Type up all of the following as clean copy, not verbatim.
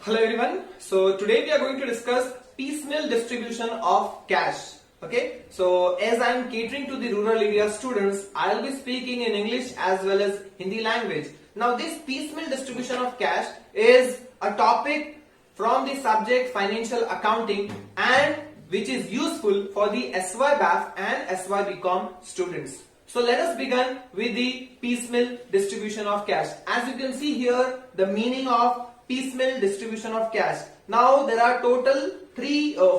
Hello everyone. So today we are going to discuss piecemeal distribution of cash. Okay. So as I am catering to the rural area students, I will be speaking in English as well as Hindi language. Now this piecemeal distribution of cash is a topic from the subject financial accounting and which is useful for the SY BAF and SY BCom students. So let us begin with the piecemeal distribution of cash. As you can see here, the meaning of piecemeal distribution of cash. Now there are total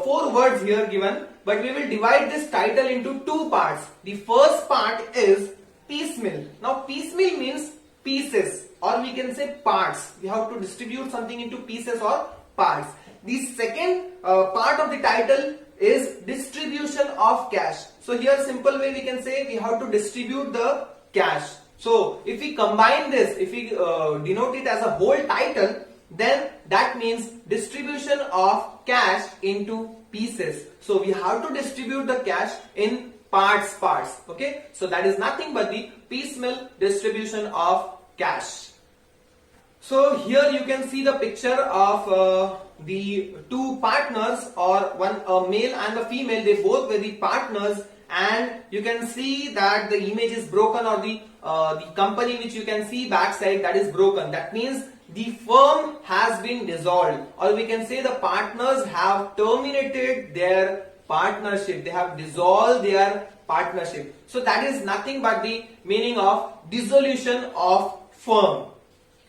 four words here given, but we will divide this title into two parts. The first part is piecemeal. Now piecemeal means pieces, or we can say parts. We have to distribute something into pieces or parts. The second part of the title is distribution of cash. So here simple way we can say we have to distribute the cash. So if we combine this, if we denote it as a whole title, then that means distribution of cash into pieces. So we have to distribute the cash in parts. Okay. So that is nothing but the piecemeal distribution of cash. So here you can see the picture of the two partners, or a male and a female. They both were the partners, and you can see that the image is broken, or the company which you can see backside, that is broken. That means the firm has been dissolved, or we can say the partners have terminated their partnership. They have dissolved their partnership. So that is nothing but the meaning of dissolution of firm.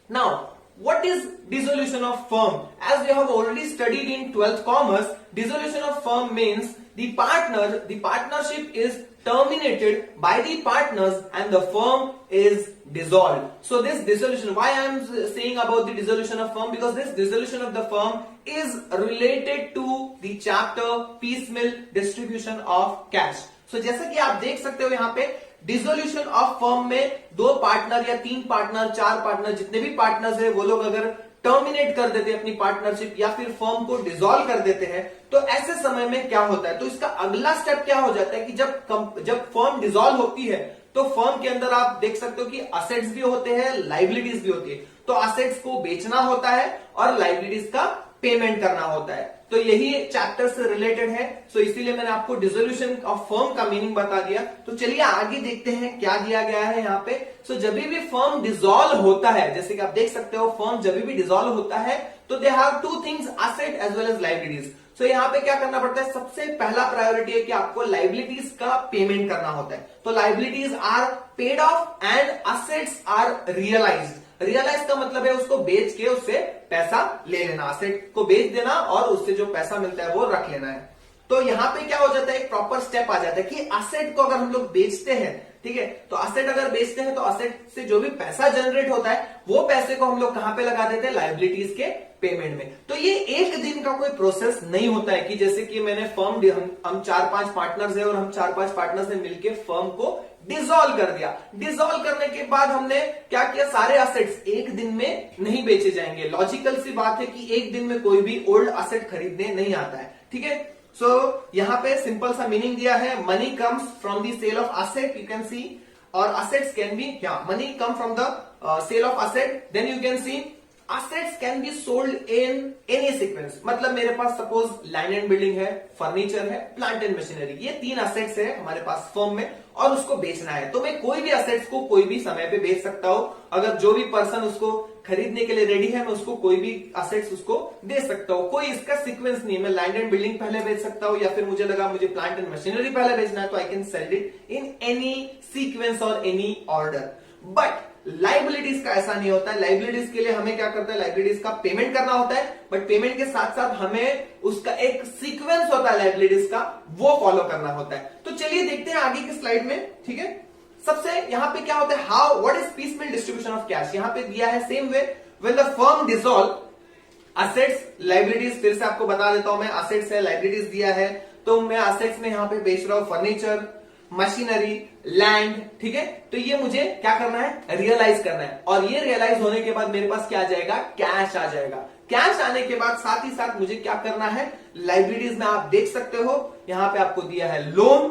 Now, what is dissolution of firm? As we have already studied in 12th commerce, dissolution of firm means the partnership is terminated by the partners and the firm is dissolved. So this dissolution, why I am saying about the dissolution of firm? Because this dissolution of the firm is related to the chapter piecemeal distribution of cash. So जैसा कि आप देख सकते हो यहाँ पे dissolution of firm में दो पार्टनर या तीन पार्टनर, चार पार्टनर, जितने भी पार्टनर्स है वो लोग अगर टर्मिनेट कर देते हैं अपनी पार्टनरशिप या फिर फर्म को डिसॉल्व कर देते हैं, तो ऐसे समय में क्या होता है? तो इसका अगला स्टेप क्या हो जाता है कि जब फर्म डिसॉल्व होती है तो फर्म के अंदर आप देख सकते हो कि असेट्स भी होते हैं, लाइबिलिटीज भी होती है. तो असेट्स को बेचना होता है और लाइबिलिटीज का पेमेंट करना होता है. तो यही चैप्टर से रिलेटेड है. सो इसीलिए मैंने आपको डिसोल्यूशन ऑफ फर्म का मीनिंग बता दिया. तो चलिए आगे देखते हैं क्या दिया गया है यहाँ पे. सो जब भी फर्म डिसॉल्व होता है, जैसे कि आप देख सकते हो, फर्म जब भी डिसॉल्व होता है तो they have two things, asset as well as liabilities. So यहाँ पे क्या करना पड़ता है? सबसे पहला प्रायोरिटी है कि आपको लाइबिलिटीज का पेमेंट करना होता है. तो liabilities are paid off and assets are realised. Realise का मतलब है उसको बेच के उससे पैसा ले लेना, असेट को बेच देना और उससे जो पैसा मिलता है वो रख लेना है. तो यहाँ पे क्या हो जाता है? एक प्रॉपर स्टेप आ जाता है कि असेट को अगर हम लोग बेचते हैं, ठीक है, तो असेट अगर बेचते हैं तो असेट से जो भी पैसा जनरेट होता है वो पैसे को हम लोग कहां पे लगा देते हैं? लाइबिलिटीज के पेमेंट में. तो ये एक दिन का कोई प्रोसेस नहीं होता है कि जैसे कि मैंने फर्म, हम 4-5 पार्टनर्स हैं और हम 4-5 पार्टनर्स ने मिलकर फर्म को डिसॉल्व कर दिया. डिसॉल्व करने के बाद हमने क्या किया? सारे असेट्स एक दिन में नहीं बेचे जाएंगे. लॉजिकल सी बात है कि एक दिन में कोई भी ओल्ड असेट खरीदने नहीं आता है. ठीक है. सो यहां पे सिंपल सा मीनिंग दिया है, money comes from the sale of asset, you can see, और assets can be, money come from the sale of asset. Then you can see assets can be sold in any sequence. मतलब मेरे पास suppose land and building है, furniture है, plant and machinery, ये 3 assets है हमारे पास firm में और उसको बेचना है. तो मैं कोई भी असेट्स को कोई भी समय पे बेच सकता हूं. अगर जो भी पर्सन उसको खरीदने के लिए रेडी है, मैं उसको कोई भी असेट्स उसको दे सकता हूं. कोई इसका सीक्वेंस नहीं है. मैं लैंड एंड बिल्डिंग पहले बेच सकता हूं, या फिर मुझे लगा मुझे प्लांट एंड मशीनरी पहले बेचना है, तो I can sell it in any sequence और एनी ऑर्डर. बट लाइबिलिटीज का ऐसा नहीं होता है. लाइबिलिटीज के लिए हमें क्या करता है? लाइबिलिटीज का पेमेंट करना होता है, बट पेमेंट के साथ साथ हमें उसका एक सीक्वेंस होता है लाइबिलिटीज का, वो फॉलो करना होता है. तो चलिए देखते हैं आगे की स्लाइड में. ठीक है. सबसे यहां पे क्या होता है? How, what is piecemeal distribution of cash. यहां पे दिया है same way, when the firm dissolve, assets, liabilities, फिर से आपको बता देता हूं मैं, असेट्स है, लाइबिलिटीज दिया है, तो मैं असेट्स में यहां पे बेच रहा हूं फर्नीचर, मशीनरी, लैंड. ठीक है. तो ये मुझे क्या करना है? रियलाइज करना है. और ये रियलाइज होने के बाद मेरे पास क्या आ जाएगा? कैश आ जाएगा. कैश आने के बाद साथ ही साथ मुझे क्या करना है? लाइबिलिटीज में आप देख सकते हो यहां पे आपको दिया है loan,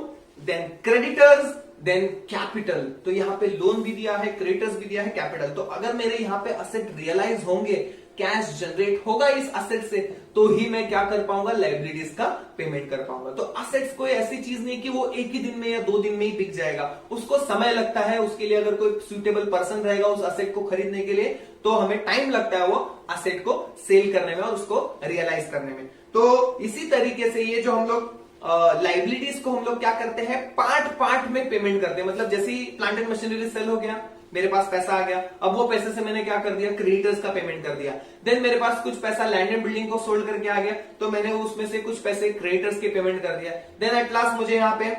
then creditors, then capital. तो यहाँ पे लोन भी दिया है, क्रेडिटर्स भी दिया है, कैपिटल। तो अगर मेरे यहाँ पे असेट रियलाइज होंगे कैश जनरेट होगा इस असेट से, तो ही मैं क्या कर पाऊंगा, लाइबिलिटीज का पेमेंट कर पाऊंगा। तो असेट्स कोई ऐसी चीज नहीं कि वो एक ही दिन में या 2 दिन में ही बिक जाएगा, उसको समय लगता है। उसके लिए अगर कोई सुटेबल पर्सन रहेगा उस असेट को खरीदने के लिए, तो हमें टाइम लगता है वो असेट को सेल करने में और उसको रियलाइज करने में। तो इसी तरीके से ये जो हम लोग लाइबिलिटीज को हम लोग क्या करते हैं, पार्ट पार्ट में पेमेंट करते हैं। मतलब जैसे ही प्लांट एंड मशीनरी सेल हो गया, मेरे पास पैसा आ गया, अब वो पैसे से मैंने क्या कर दिया, क्रेडिटर्स का पेमेंट कर दिया। देन मेरे पास कुछ पैसा लैंड एंड बिल्डिंग को सोल्ड करके आ गया, तो मैंने उसमें से कुछ पैसे क्रेडिटर्स के पेमेंट कर दिया। देन एट लास्ट मुझे यहाँ पे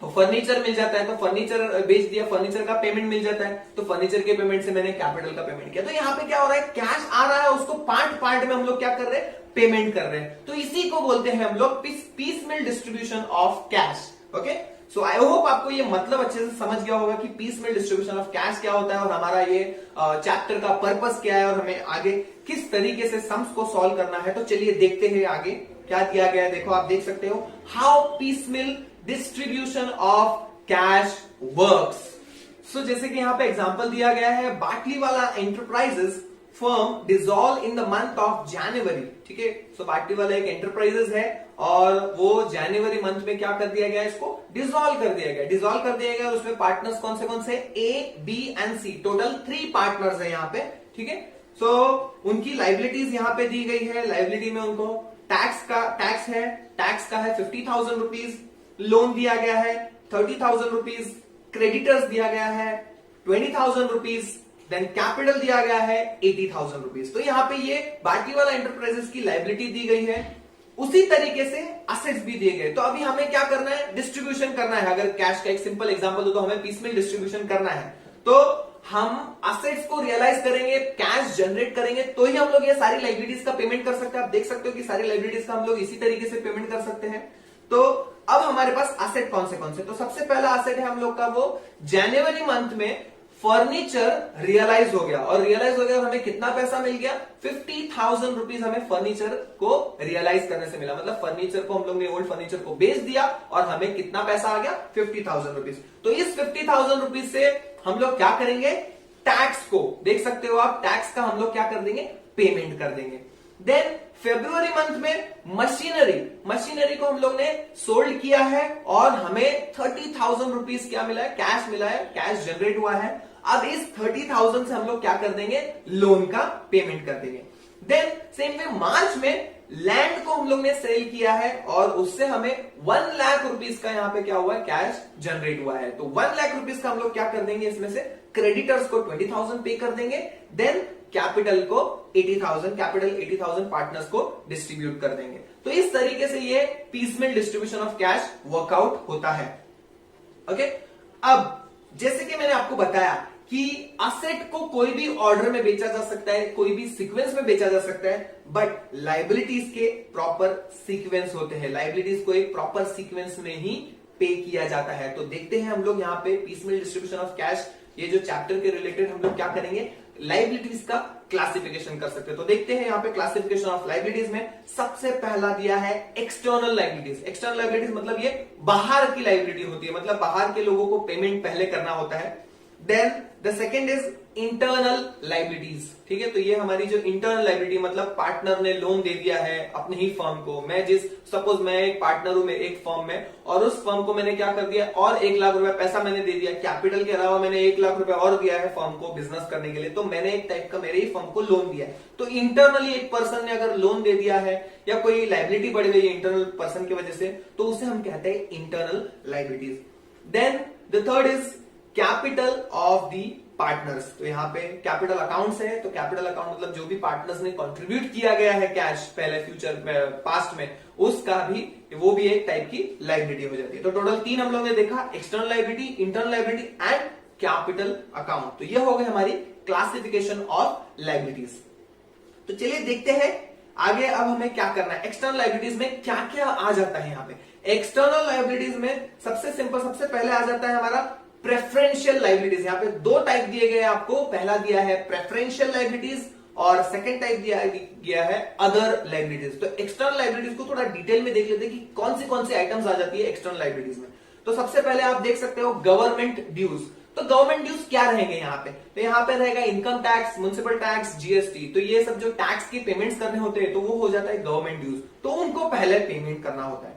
फर्नीचर मिल जाता है, तो फर्नीचर बेच दिया, फर्नीचर का पेमेंट मिल जाता है, तो फर्नीचर के पेमेंट से मैंने कैपिटल का पेमेंट किया। तो यहाँ पे क्या हो रहा है, कैश आ रहा है, उसको पार्ट पार्ट में हम लोग क्या कर रहे हैं, पेमेंट कर रहे हैं। तो इसी को बोलते हैं हम लोग piecemeal distribution of cash. Okay, so I hope आपको ये मतलब अच्छे से समझ गया होगा कि पीसमेल डिस्ट्रीब्यूशन ऑफ कैश क्या होता है और हमारा ये चैप्टर का पर्पस क्या है और हमें आगे किस तरीके से सम्स को सॉल्व करना है। तो चलिए देखते हैं आगे क्या दिया गया है। देखो, आप देख सकते हो, how piecemeal distribution of cash works. So जैसे कि यहाँ पे एग्जांपल दिया गया है, Batliwala enterprises firm dissolve in the month of January. ठीक है, सो बाटलीवाला एक एंटरप्राइजेस है और वो जनवरी मंथ में क्या कर दिया गया, इसको डिसॉल्व कर दिया गया। डिसॉल्व कर दिया गया और उसमें पार्टनर्स कौन से A, B and C, total 3 partners है यहाँ पे। ठीक है, सो उनकी लाइबिलिटीज यहाँ पे दी गई है। लाइबिलिटी में उनको टैक्स है 50,000 रुपीज, लोन दिया गया है 30,000 रुपीज, क्रेडिटर्स दिया गया है 20,000 रुपीज, देन कैपिटल दिया गया है 80,000 रुपीज। तो यहाँ पे ये बाटलीवाला एंटरप्राइजेस की लाइबिलिटी दी गई है। उसी तरीके से असेट्स भी दिए गए। तो अभी हमें क्या करना है, डिस्ट्रीब्यूशन करना है। अगर कैश का एक सिंपल एग्जांपल दो तो हमें पीसमेल डिस्ट्रीब्यूशन करना है। तो हम असेट्स को रियलाइज करेंगे, कैश जनरेट करेंगे, तो ही हम लोग ये सारी लाइबिलिटीज का पेमेंट कर सकते हैं। आप देख सकते हो कि सारी लाइबिलिटीज का हम लोग इसी तरीके से पेमेंट कर सकते हैं। तो अब हमारे पास असेट कौन से, तो सबसे पहला असेट है हम लोग का वो जनवरी मंथ में फर्नीचर रियलाइज हो गया और हमें कितना पैसा मिल गया, 50,000 रुपीज हमें फर्नीचर को रियलाइज करने से मिला। मतलब फर्नीचर को हम लोग ने, ओल्ड फर्नीचर को बेच दिया और हमें कितना पैसा आ गया, 50,000 रुपीज। तो इस 50,000 रुपीज से हम लोग क्या करेंगे, टैक्स को देख सकते हो आप, टैक्स का हम लोग क्या कर देंगे, पेमेंट कर देंगे। देन फरवरी मंथ में मशीनरी को हम लोग ने सोल्ड किया है और हमें 30,000 रुपीज क्या मिला है, कैश मिला है, कैश जनरेट हुआ है। अब इस 30,000 से हम लोग क्या कर देंगे, लोन का पेमेंट कर देंगे। देन सेम वे मार्च में लैंड को हम लोग ने सेल किया है और उससे हमें 1 लाख रुपीज का यहाँ पे क्या हुआ है, कैश जनरेट हुआ है। तो 1 लाख रुपीज का हम लोग क्या कर देंगे, इसमें से क्रेडिटर्स को 20,000 पे कर देंगे। देन कैपिटल को 80,000 पार्टनर्स को डिस्ट्रीब्यूट कर देंगे। तो इस तरीके से ये पीसमेल डिस्ट्रीब्यूशन ऑफ कैश वर्कआउट होता है। ओके, अब जैसे कि मैंने आपको बताया कि असेट को कोई भी ऑर्डर में बेचा जा सकता है, कोई भी सीक्वेंस में बेचा जा सकता है, बट लाइबिलिटीज के प्रॉपर सीक्वेंस होते हैं। लाइबिलिटीज को एक प्रॉपर सीक्वेंस में ही पे किया जाता है। तो देखते हैं हम लोग यहाँ पे पीसमेल डिस्ट्रीब्यूशन ऑफ कैश, ये जो चैप्टर के रिलेटेड हम लोग क्या करेंगे, लाइबिलिटीज का क्लासिफिकेशन कर सकते हैं। तो देखते हैं यहाँ पे क्लासिफिकेशन ऑफ लाइबिलिटीज में सबसे पहला दिया है एक्सटर्नल लाइबिलिटीज। एक्सटर्नल लाइबिलिटीज मतलब ये बाहर की लाइबिलिटी होती है, मतलब बाहर के लोगों को पेमेंट पहले करना होता है। Then the second is internal liabilities. ठीक है, तो ये हमारी जो इंटरनल लाइबिलिटी, मतलब पार्टनर ने लोन दे दिया है अपने ही फर्म को। सपोज मैं एक पार्टनर हूं एक फर्म में और उस फर्म को मैंने क्या कर दिया, और 1 लाख रुपए पैसा मैंने दे दिया, कैपिटल के अलावा मैंने 1 लाख रुपए और दिया है फर्म को बिजनेस करने के लिए। तो मैंने एक टाइप का मेरे ही फर्म को लोन दिया है। तो इंटरनली एक पर्सन ने अगर लोन दे दिया है या कोई लाइबिलिटी बढ़ गई है इंटरनल पर्सन की वजह से, तो उसे हम कहते हैं internal liabilities. Then the third is capital of the partners. तो यहाँ पे कैपिटल अकाउंट्स है, तो कैपिटल अकाउंट मतलब जो भी पार्टनर्स ने कंट्रीब्यूट किया गया है कैश पहले फ्यूचर में, पास्ट में, उसका भी, वो भी एक टाइप की लाइबिलिटी हो जाती है। तो टोटल 3 हम लोग ने देखा, external liability, internal liability and capital account. तो ये हो गई हमारी क्लासिफिकेशन ऑफ लाइबिलिटीज। तो चलिए देखते हैं आगे अब हमें क्या करना है। एक्सटर्नल लाइबिलिटीज में क्या क्या आ जाता है। यहाँ पे एक्सटर्नल लाइबिलिटीज में सबसे सिंपल, सबसे पहले आ जाता है हमारा प्रेफरेंशियल लाइबिलिटीज। यहाँ पे 2 टाइप दिए गए आपको, पहला दिया है प्रेफरेंशियल लाइबिलिटीज और सेकंड टाइप दिया गया है अदर लाइबिलिटीज। तो एक्सटर्नल लाइबिलिटीज को थोड़ा डिटेल में देख लेते हैं कि कौन सी आइटम्स आ जाती है एक्सटर्नल लाइबिलिटीज में। तो सबसे पहले आप देख सकते हो गवर्नमेंट ड्यूज। तो गवर्नमेंट ड्यूज क्या रहेंगे यहाँ पे? तो यहाँ पे रहेगा income tax, municipal tax, GST. तो ये सब जो टैक्स की पेमेंट्स करने होते हैं तो वो हो जाता है गवर्नमेंट ड्यूज, तो उनको पहले पेमेंट करना होता है।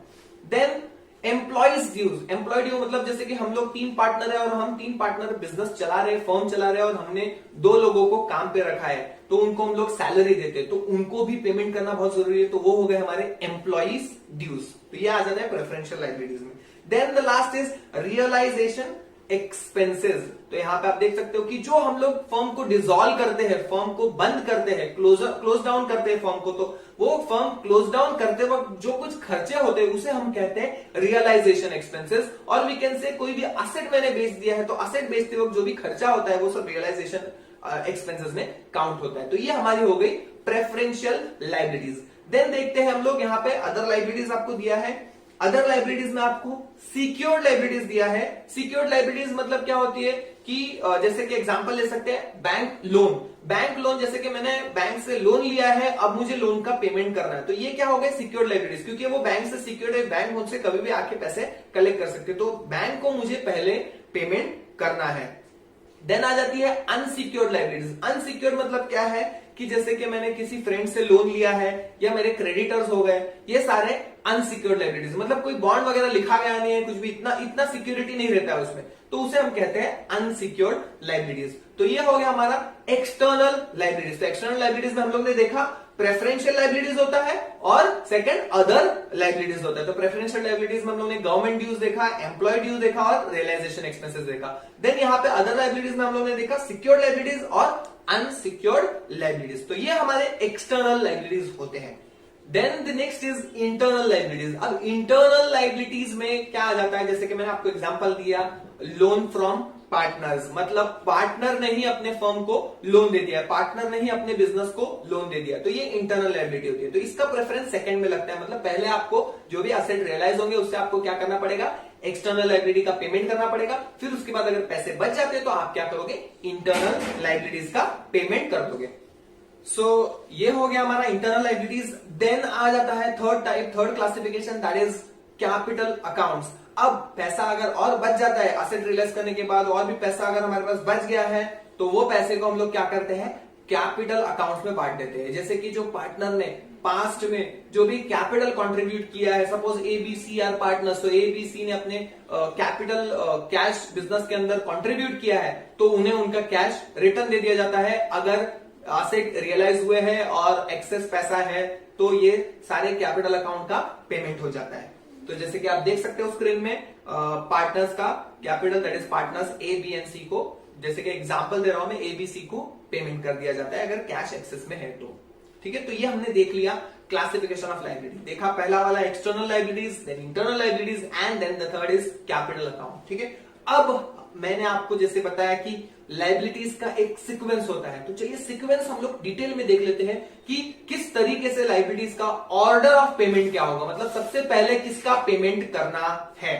Then employees dues. Employee due मतलब जैसे कि हम लोग 3 पार्टनर है और हम 3 पार्टनर बिजनेस चला रहे हैं, फर्म चला रहे हैं और हमने 2 लोगों को काम पे रखा है, तो उनको हम लोग सैलरी देते हैं, तो उनको भी पेमेंट करना बहुत जरूरी है, तो वो हो गए हमारे एम्प्लॉइज ड्यूज। तो ये आ जाता है प्रेफरेंशियल लायबिलिटीज में। Then the last is realisation expenses. तो यहाँ पे आप देख सकते हो कि जो हम लोग फर्म को डिसॉल्व करते हैं, फर्म को बंद करते हैं, क्लोज डाउन करते हैं फर्म को, तो वो फर्म क्लोज डाउन करते वक्त जो कुछ खर्चे होते हैं उसे हम कहते हैं रियलाइजेशन एक्सपेंसेस। और वी कैन से कोई भी असेट मैंने बेच दिया है तो असेट बेचते वक्त जो भी खर्चा होता है वो सब रियलाइजेशन एक्सपेंसेस में काउंट होता है। तो ये हमारी हो गई प्रेफरेंशियल लायबिलिटीज। देन देखते हैं हम लोग यहाँ पे अदर लायबिलिटीज आपको दिया है। अदर लायबिलिटीज में आपको सिक्योर्ड लायबिलिटीज दिया है। सिक्योर्ड लायबिलिटीज मतलब क्या होती है कि जैसे कि एग्जांपल ले सकते हैं बैंक लोन। बैंक लोन जैसे कि मैंने बैंक से लोन लिया है, अब मुझे लोन का पेमेंट करना है, तो ये क्या हो गया? सिक्योर्ड लायबिलिटीज, क्योंकि वो बैंक से सिक्योर्ड है, बैंक मुझसे कभी भी आके पैसे कलेक्ट कर सकते, तो बैंक को मुझे पहले पेमेंट करना है। देन आ जाती है अनसिक्योर्ड लायबिलिटीज। अनसिक्योर्ड मतलब क्या है कि जैसे कि मैंने किसी फ्रेंड से लोन लिया है या मेरे क्रेडिटर्स हो गए, ये सारे अनसिक्योर्ड लायबिलिटीज, मतलब कोई बॉन्ड वगैरह लिखा गया नहीं है, कुछ भी इतना सिक्योरिटी नहीं रहता है उसमें, तो उसे हम कहते हैं अनसिक्योर्ड लायबिलिटीज। तो ये हो गया हमारा एक्सटर्नल लायबिलिटीज। तो एक्सटर्नल लायबिलिटीज में हम लोग ने देखा प्रेफरेंशियल लायबिलिटीज होता है और सेकंड अदर लायबिलिटीज होता है। तो प्रेफरेंशियल लायबिलिटीज में हम लोग ने गवर्नमेंट ड्यूज देखा, एम्प्लॉय ड्यूज देखा और रियलाइजेशन एक्सपेंसेस देखा। देन यहाँ पे अदर लायबिलिटीज में हम लोग ने देखा सिक्योर्ड लायबिलिटीज और अनसिक्योर्ड लायबिलिटीज। तो ये हमारे एक्सटर्नल लायबिलिटीज होते हैं। Then the next is internal liabilities. अब इंटरनल लायबिलिटीज में क्या आ जाता है, जैसे कि मैंने आपको एग्जांपल दिया लोन फ्रॉम पार्टनर्स, मतलब पार्टनर ने ही अपने फर्म को लोन दे दिया, पार्टनर ने ही अपने बिजनेस को लोन दे दिया, तो ये इंटरनल लायबिलिटी होती है। तो इसका प्रेफरेंस सेकंड में लगता है, मतलब पहले आपको जो भी एसेट रियलाइज होंगे उससे आपको क्या करना पड़ेगा? एक्सटर्नल लायबिलिटी का पेमेंट करना पड़ेगा, फिर उसके बाद अगर पैसे बच जाते हैं तो आप क्या करोगे? इंटरनल लायबिलिटीज का पेमेंट कर दोगे। सो ये हो गया हमारा इंटरनल लायबिलिटीज। देन आ जाता है third type, third classification, that is capital accounts. अब पैसा अगर और बच जाता है एसेट रियलाइज करने के बाद, और भी पैसा अगर हमारे पास बच गया है तो वो पैसे को हम लोग क्या करते हैं? कैपिटल अकाउंट्स में बांट देते हैं। जैसे कि जो पार्टनर ने पास्ट में जो भी कैपिटल कंट्रीब्यूट किया है, सपोज एबीसी आर पार्टनर्स, तो एबीसी ने अपने कैपिटल कैश बिजनेस के अंदर कंट्रीब्यूट किया है, तो उन्हें उनका कैश रिटर्न दे दिया जाता है। अगर एसेट रियलाइज हुए हैं और एक्सेस पैसा है तो ये सारे कैपिटल अकाउंट का पेमेंट हो जाता है। तो जैसे कि आप देख सकते हो स्क्रीन में पार्टनर्स का capital, that is partners A B and C को, जैसे कि एग्जांपल दे रहा हूं मैं, एबीसी को पेमेंट कर दिया जाता है अगर कैश एक्सेस में है तो। ठीक है, तो ये हमने देख लिया क्लासिफिकेशन ऑफ लायबिलिटी। देखा पहला वाला external liabilities, then internal liabilities and then the third is capital account. ठीक है, अब मैंने आपको जैसे बताया कि लायबिलिटीज का एक सीक्वेंस होता है, तो चलिए सीक्वेंस हम लोग डिटेल में देख लेते हैं कि किस तरीके से लायबिलिटीज का ऑर्डर ऑफ पेमेंट क्या होगा, मतलब सबसे पहले किसका पेमेंट करना है।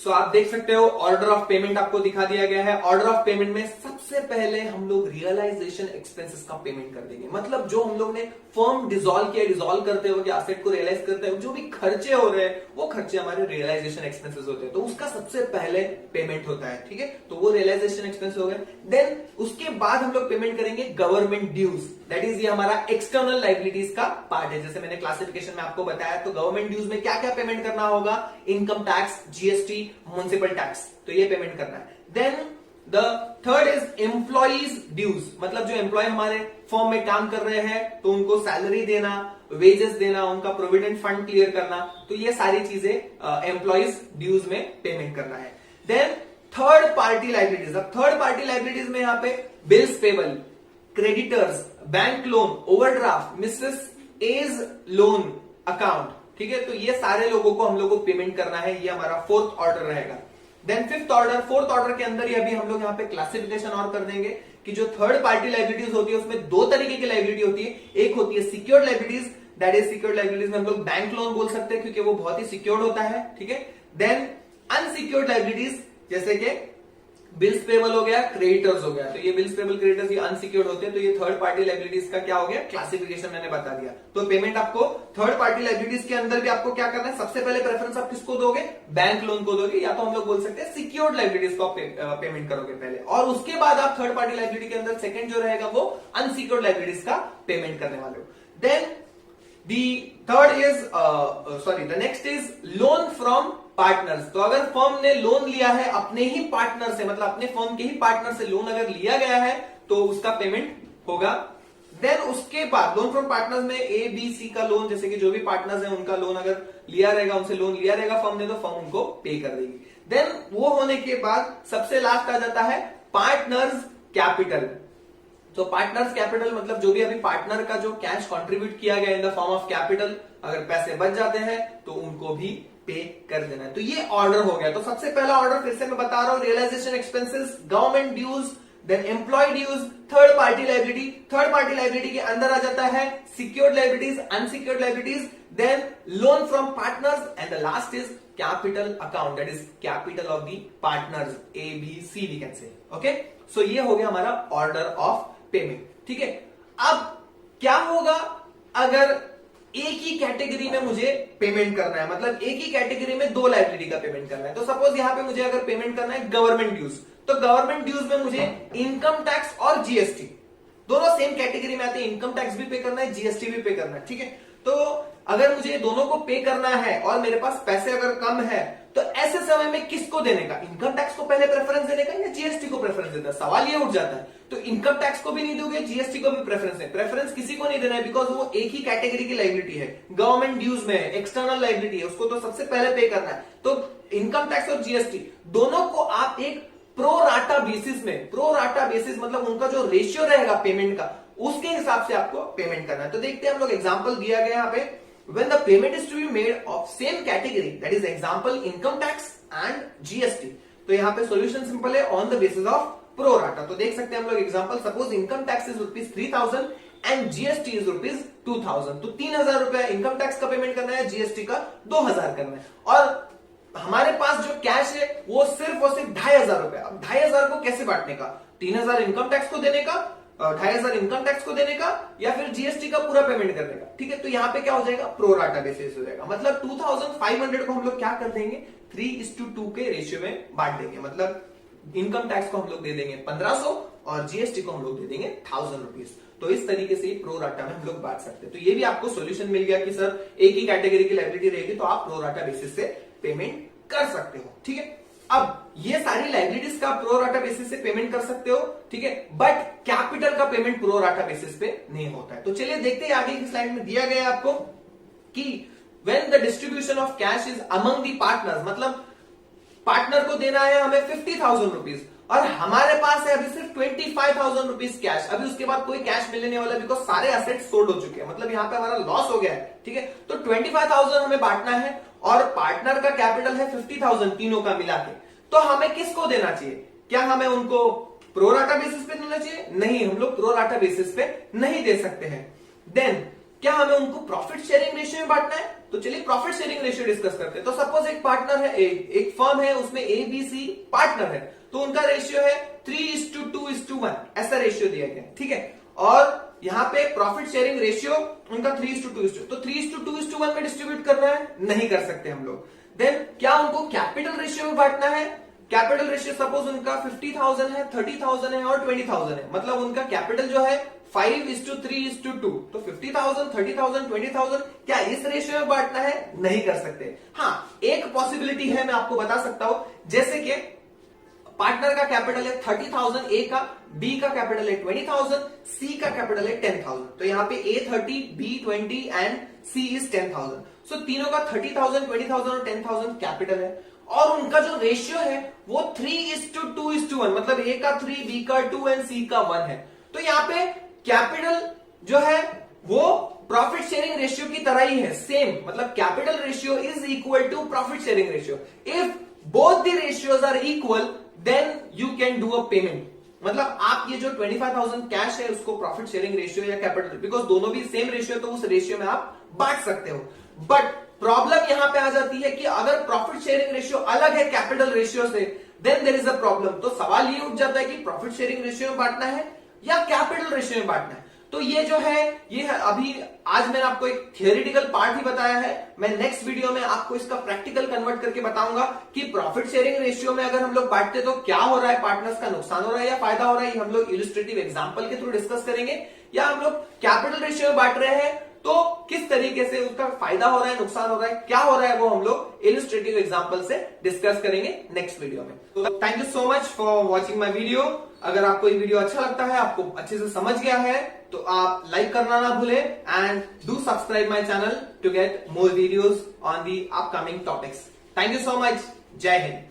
सो आप देख सकते हो ऑर्डर ऑफ पेमेंट आपको दिखा दिया गया है। ऑर्डर ऑफ पेमेंट में सबसे पहले हम लोग रियलाइजेशन एक्सपेंसेस का पेमेंट कर देंगे, मतलब जो हम लोग ने फर्म डिसॉल्व किया, डिसॉल्व करते हुए एसेट को रियलाइज करते हुए जो भी खर्चे हो रहे हैं वो खर्चे हमारे रियलाइजेशन एक्सपेंसेस होते हैं, तो उसका सबसे पहले पेमेंट होता है। ठीक है, तो वो रियलाइजेशन एक्सपेंस हो गए। देन उसके बाद हम लोग पेमेंट करेंगे गवर्नमेंट ड्यूज, दैट इज ये हमारा एक्सटर्नल लायबिलिटीज का पार्ट है। जैसे मैंने क्लासिफिकेशन में आपको बताया, तो गवर्नमेंट ड्यूज में क्या क्या पेमेंट करना होगा? Income tax, GST, municipal tax, तो ये पेमेंट करना है। Then the third is employees dues, मतलब जो एम्प्लॉय हमारे फर्म में काम कर रहे हैं तो उनको सैलरी देना, वेजेस देना, उनका प्रोविडेंट फंड क्लियर करना, तो ये सारी चीजें एम्प्लॉइज ड्यूज में पेमेंट करना है। Then third party liabilities. अब थर्ड पार्टी लायबिलिटीज में यहाँ पे bills payable, creditors, bank loan, overdraft, Mrs A's loan account. ठीक है, तो ये सारे लोगों को हम लोग को पेमेंट करना है, ये हमारा फोर्थ ऑर्डर रहेगा। Then fifth order, fourth order के अंदर ही अभी हम लोग यहाँ पे क्लासिफिकेशन और कर देंगे कि जो थर्ड पार्टी लायबिलिटीज होती है उसमें दो तरीके की लायबिलिटी होती है। एक होती है secured liabilities, that is secured liabilities में हम लोग बैंक लोन बोल सकते हैं क्योंकि वो बहुत ही सिक्योर्ड होता है। ठीक है, देन अनसिक्योर्ड लायबिलिटीज जैसे कि बिल्स पेबल हो गया, क्रेडिटर्स हो गया। तो ये बिल्स पेबल क्रेडिटर्स ये अनसिक्योर्ड होते हैं, तो ये थर्ड पार्टी लायबिलिटीज का क्या हो गया, क्लासिफिकेशन मैंने बता दिया। तो पेमेंट आपको थर्ड पार्टी लायबिलिटीज के अंदर भी आपको क्या करना है, सबसे पहले प्रेफरेंस आप किसको दोगे, बैंक लोन को दोगे, या तो हम लोग बोल सकते हैं सिक्योर्ड लायबिलिटीज को पेमेंट करोगे पहले, और उसके बाद आप थर्ड पार्टी लायबिलिटी के अंदर सेकंड जो रहेगा वो अनसिक्योर्ड लायबिलिटीज का पेमेंट करने वाले हो। Then the next is loan from partners। तो अगर फर्म ने लोन लिया है अपने ही पार्टनर से, मतलब अपने फर्म के ही पार्टनर से लोन अगर लिया गया है तो उसका पेमेंट होगा। देन उसके बाद लोन फ्रॉम पार्टनर्स में ए बी सी का लोन, जैसे कि जो भी पार्टनर्स हैं उनका लोन अगर लिया रहेगा, उनसे लोन लिया रहेगा फर्म ने, तो फर्म उनको पे कर देगी। देन वो होने के बाद सबसे लास्ट आ जाता है पार्टनर्स कैपिटल। तो पार्टनर्स कैपिटल मतलब जो भी अभी पार्टनर का जो कैश कंट्रीब्यूट किया गया in the form of capital, अगर पैसे बच जाते हैं तो उनको भी पे कर देना है। तो ये ऑर्डर हो गया। तो सबसे पहला ऑर्डर फिर से मैं बता रहा हूं, realisation expenses, government dues, then employ dues, third party liability. Third party liability के अंदर आ जाता है secured liabilities, unsecured liabilities, then loan from partners, and the last is capital account, that is capital of the partners, A B C we can say. Okay, so ये हो गया हमारा order of payment. ठीक है, अब क्या होगा अगर एक ही कैटेगरी में मुझे पेमेंट करना है, मतलब एक ही कैटेगरी में दो लायबिलिटी का पेमेंट करना है। तो सपोज यहां पे मुझे अगर पेमेंट करना है गवर्नमेंट ड्यूज, तो गवर्नमेंट ड्यूज में मुझे इनकम टैक्स और जीएसटी दोनों सेम कैटेगरी में आते हैं, इनकम टैक्स भी पे करना है, जीएसटी भी पे करना है। ठीक है, तो अगर मुझे दोनों को पे करना है और मेरे पास पैसे अगर कम है, तो ऐसे समय में किसको देने का, इनकम टैक्स को पहले प्रेफरेंस देने का या जीएसटी को प्रेफरेंस देना है? सवाल ये उठ जाता है। तो इनकम टैक्स को भी नहीं दोगे, जीएसटी को भी प्रेफरेंस है, प्रेफरेंस किसी को नहीं देना है, बिकॉज वो एक ही कैटेगरी की लायबिलिटी है, गवर्नमेंट ड्यूज में है, एक्सटर्नल लायबिलिटी है, उसको तो सबसे पहले पे करना है। तो इनकम टैक्स और जीएसटी दोनों को आप एक प्रो राटा बेसिस में, प्रो राटा बेसिस मतलब उनका जो रेशियो रहेगा पेमेंट का, उसके हिसाब से आपको पेमेंट करना है। तो देखते हैं हम लोग, एग्जांपल दिया गया यहाँ पे, when the payment is to be made of same category, that is example income tax and GST। तो यहाँ पे solution simple है, on the basis of pro rata। तो देख सकते हैं हम लोग example, suppose income tax is ₹3000 and GST is ₹2000। तो 3000 रुपया इनकम टैक्स का पेमेंट करना है, जीएसटी का 2000 करना है, और हमारे पास जो कैश है वो सिर्फ और सिर्फ 2500 रुपया। अब 2500 को कैसे बांटने का, 3000 इनकम टैक्स को देने का, 2500 इनकम टैक्स को देने का, या फिर जीएसटी का पूरा पेमेंट करने का। ठीक है, तो यहाँ पे क्या हो जाएगा, प्रो राटा बेसिस हो जाएगा। मतलब 2500 को हम लोग क्या कर देंगे, 3:2 के रेशियो में बांट देंगे। मतलब इनकम टैक्स को हम लोग दे देंगे 1500 और जीएसटी को हम लोग दे देंगे 1000 रुपीज। तो इस तरीके से प्रो राटा में हम लोग बांट सकते हैं। तो ये भी आपको सोल्यूशन मिल गया कि सर एक ही कैटेगरी की लायबिलिटी रहेगी तो आप प्रो राटा बेसिस से पेमेंट कर सकते हो। ठीक है, अब ये सारी लायबिलिटीज का प्रो राटा बेसिस से पेमेंट कर सकते हो। ठीक है, बट कैपिटल का पेमेंट प्रो राटा बेसिस पे नहीं होता है। तो चलिए देखते हैं, आगे की स्लाइड में दिया गया आपको कि when the distribution of cash is among the partners, मतलब पार्टनर को देना है हमें 50,000 रुपीज और हमारे पास है अभी सिर्फ 25,000 रुपीज कैश। अभी उसके बाद कोई कैश मिलने वाला, बिकॉज सारे एसेट्स सोल्ड हो चुके हैं, मतलब यहाँ पे हमारा लॉस हो गया है। ठीक है, तो 25,000 हमें बांटना है और पार्टनर का कैपिटल है 50,000 तीनों का मिला के। तो हमें किसको देना चाहिए, क्या हमें उनको प्रो राटा बेसिस पे देना चाहिए? नहीं, हम लोग प्रो राटा बेसिस पे नहीं दे सकते हैं। देन क्या हमें उनको प्रॉफिट शेयरिंग रेशियो में बांटना है? तो चलिए प्रॉफिट शेयरिंग रेशियो डिस्कस करते हैं। तो सपोज एक पार्टनर है, एक फर्म है, उसमें ए बी सी पार्टनर है, तो उनका रेशियो है 3:2:1, ऐसा रेशियो दिया गया। ठीक है, और यहाँ पे प्रॉफिट शेयरिंग रेशियो उनका 3:2:2, तो 3:2:1 में डिस्ट्रीब्यूट करना है, नहीं कर सकते हम लोग। देन क्या उनको कैपिटल रेशियो में बांटना है? कैपिटल रेशियो सपोज उनका 50,000 है, 30,000 है और 20,000 है, मतलब उनका कैपिटल जो है 5:3:2, तो 50,000, 30,000, 20,000, क्या इस रेशियो में बांटना है? नहीं कर सकते। हाँ, एक पॉसिबिलिटी है, मैं आपको बता सकता हूं, जैसे कि पार्टनर का कैपिटल है 30,000 ए का, बी का कैपिटल है 20,000, सी का कैपिटल है 10,000। तो यहाँ पे ए 30, बी 20 एंड सी इज 10,000। सो तीनों का 30,000, 20,000 और 10,000 कैपिटल है, और उनका जो रेशियो है वो 3:2:1, मतलब ए का 3, बी का 2 एंड सी का 1 है। तो यहाँ पे कैपिटल जो है वो प्रॉफिट शेयरिंग रेशियो की तरह ही है, सेम, मतलब capital ratio is equal to profit sharing ratio. If both the ratios are equal then you can do a payment. मतलब आप ये जो 25,000 कैश है उसको प्रॉफिट शेयरिंग रेशियो या कैपिटल, बिकॉज दोनों भी सेम रेशियो है तो उस रेशियो में आप बांट सकते हो। बट प्रॉब्लम यहां पे आ जाती है कि अगर प्रॉफिट शेयरिंग रेशियो अलग है कैपिटल रेशियो से, then there is a problem. तो सवाल ये उठ जाता है कि प्रॉफिट शेयरिंग रेशियो में बांटना है या कैपिटल रेशियो में बांटना है। तो ये जो है ये है, अभी आज मैंने आपको एक थियोरिटिकल पार्ट ही बताया है। मैं नेक्स्ट वीडियो में आपको इसका प्रैक्टिकल कन्वर्ट करके बताऊंगा कि प्रॉफिट शेयरिंग रेशियो में अगर हम लोग बांटते तो क्या हो रहा है, पार्टनर्स का नुकसान हो रहा है या फायदा हो रहा है, ये हम लोग इलस्ट्रेटिव एग्जांपल के थ्रू डिस्कस करेंगे। या हम लोग कैपिटल रेशियो में बांट रहे हैं तो किस तरीके से उसका फायदा हो रहा है, नुकसान हो रहा है, क्या हो रहा है, वो हम लोग इलस्ट्रेटिव एग्जांपल से डिस्कस करेंगे नेक्स्ट वीडियो में। तो thank you so much for watching my video. अगर आपको ये वीडियो अच्छा लगता है, आपको अच्छे से समझ गया है, तो आप लाइक करना ना भूलें and do subscribe my channel to get more videos on the upcoming topics. Thank you so much. जय हिंद।